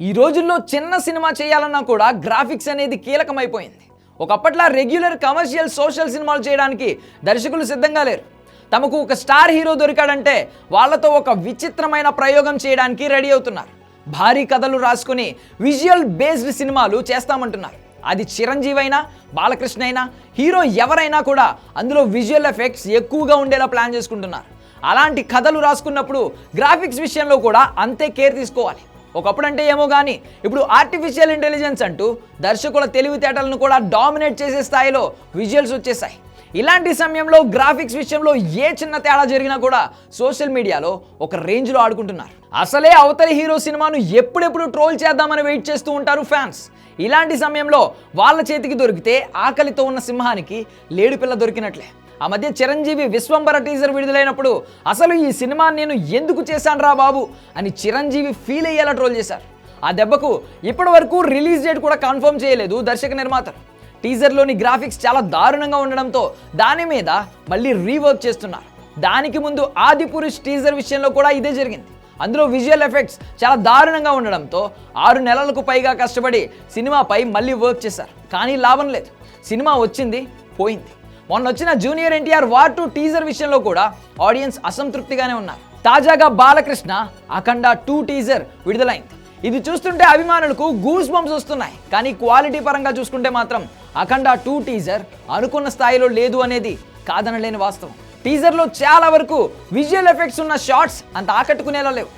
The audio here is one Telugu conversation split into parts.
ఈ రోజుల్లో చిన్న సినిమా చేయాలన్నా కూడా గ్రాఫిక్స్ అనేది కీలకమైపోయింది. ఒకప్పట్లా రెగ్యులర్ కమర్షియల్ సోషల్ సినిమాలు చేయడానికి దర్శకులు సిద్ధంగా లేరు. తమకు ఒక స్టార్ హీరో దొరికాడంటే వాళ్ళతో ఒక విచిత్రమైన ప్రయోగం చేయడానికి రెడీ అవుతున్నారు. భారీ కథలు రాసుకుని విజువల్ బేస్డ్ సినిమాలు చేస్తామంటున్నారు. అది చిరంజీవి అయినా బాలకృష్ణ అయినా హీరో ఎవరైనా కూడా అందులో విజువల్ ఎఫెక్ట్స్ ఎక్కువగా ఉండేలా ప్లాన్ చేసుకుంటున్నారు. అలాంటి కథలు రాసుకున్నప్పుడు గ్రాఫిక్స్ విషయంలో కూడా అంతే కేర్ తీసుకోవాలి. ఒకప్పుడు అంటే ఏమో కానీ ఇప్పుడు ఆర్టిఫిషియల్ ఇంటెలిజెన్స్ అంటూ దర్శకుల తెలివితేటలను కూడా డామినేట్ చేసే స్థాయిలో విజువల్స్ వచ్చేసాయి. ఇలాంటి సమయంలో గ్రాఫిక్స్ విషయంలో ఏ చిన్న తేడా జరిగినా కూడా సోషల్ మీడియాలో ఒక రేంజ్లో ఆడుకుంటున్నారు. అసలే అవతలి హీరో సినిమాను ఎప్పుడెప్పుడు ట్రోల్ చేద్దామని వెయిట్ చేస్తూ ఉంటారు ఫ్యాన్స్. ఇలాంటి సమయంలో వాళ్ళ చేతికి దొరికితే ఆకలితో ఉన్న సింహానికి లేడుపిల్ల దొరికినట్లే. ఆ మధ్య చిరంజీవి విశ్వంబర టీజర్ విడుదలైనప్పుడు అసలు ఈ సినిమా నేను ఎందుకు చేశాను రా బాబు అని చిరంజీవి ఫీల్ అయ్యేలా ట్రోల్ చేశారు. ఆ దెబ్బకు ఇప్పటి వరకు రిలీజ్ డేట్ కూడా కన్ఫర్మ్ చేయలేదు దర్శక నిర్మాతలు. టీజర్లోని గ్రాఫిక్స్ చాలా దారుణంగా ఉండడంతో దాని మీద మళ్ళీ రీవర్క్ చేస్తున్నారు. దానికి ముందు ఆదిపురుష్ టీజర్ విషయంలో కూడా ఇదే జరిగింది. అందులో విజువల్ ఎఫెక్ట్స్ చాలా దారుణంగా ఉండడంతో 6 నెలలకు పైగా కష్టపడి సినిమాపై మళ్ళీ వర్క్ చేశారు. కానీ లాభం లేదు. సినిమా వచ్చింది పోయింది. మొన్న వచ్చిన జూనియర్ ఎన్టీఆర్ వార్ 2 టీజర్ విషయంలో కూడా ఆడియన్స్ అసంతృప్తిగానే ఉన్నారు. తాజాగా బాలకృష్ణ అఖండ 2 టీజర్ విడుదలైంది. ఇది చూస్తుంటే అభిమానులకు గూస్ బంప్స్ వస్తున్నాయి. కానీ క్వాలిటీ పరంగా చూసుకుంటే మాత్రం అఖండ 2 టీజర్ అనుకున్న స్థాయిలో లేదు అనేది కాదనలేని వాస్తవం. టీజర్లో చాలా వరకు విజువల్ ఎఫెక్ట్స్ ఉన్న షార్ట్స్ అంత ఆకట్టుకునేలా లేవు.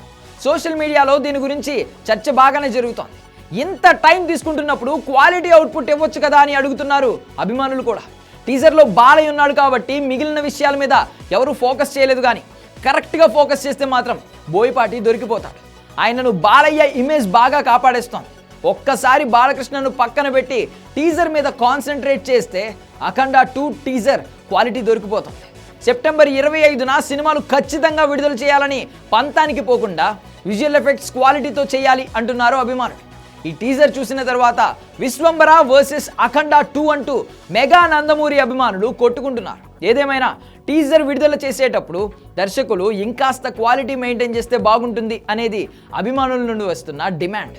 సోషల్ మీడియాలో దీని గురించి చర్చ బాగానే జరుగుతోంది. ఇంత టైం తీసుకుంటున్నప్పుడు క్వాలిటీ అవుట్పుట్ ఇవ్వచ్చు కదా అని అడుగుతున్నారు అభిమానులు కూడా. టీజర్లో బాలయ్య ఉన్నాడు కాబట్టి మిగిలిన విషయాల మీద ఎవరు ఫోకస్ చేయలేదు. కానీ కరెక్ట్గా ఫోకస్ చేస్తే మాత్రం బోయపాటి దొరికిపోతాడు. ఆయనను బాలయ్య ఇమేజ్ బాగా కాపాడేస్తోంది. ఒక్కసారి బాలకృష్ణను పక్కన పెట్టి టీజర్ మీద కాన్సన్ట్రేట్ చేస్తే అఖండ 2 టీజర్ క్వాలిటీ దొరికిపోతుంది. సెప్టెంబర్ 25న సినిమాలు ఖచ్చితంగా విడుదల చేయాలని పంతానికి పోకుండా విజువల్ ఎఫెక్ట్స్ క్వాలిటీతో చేయాలి అంటున్నారు అభిమానులు. ఈ టీజర్ చూసిన తర్వాత విశ్వంబర వర్సెస్ అఖండ 2 అంటూ మెగా నందమూరి అభిమానులు కొట్టుకుంటున్నారు. ఏదేమైనా టీజర్ విడుదల చేసేటప్పుడు దర్శకులు ఇంకాస్త క్వాలిటీ మెయింటైన్ చేస్తే బాగుంటుంది అనేది అభిమానుల నుండి వస్తున్న డిమాండ్.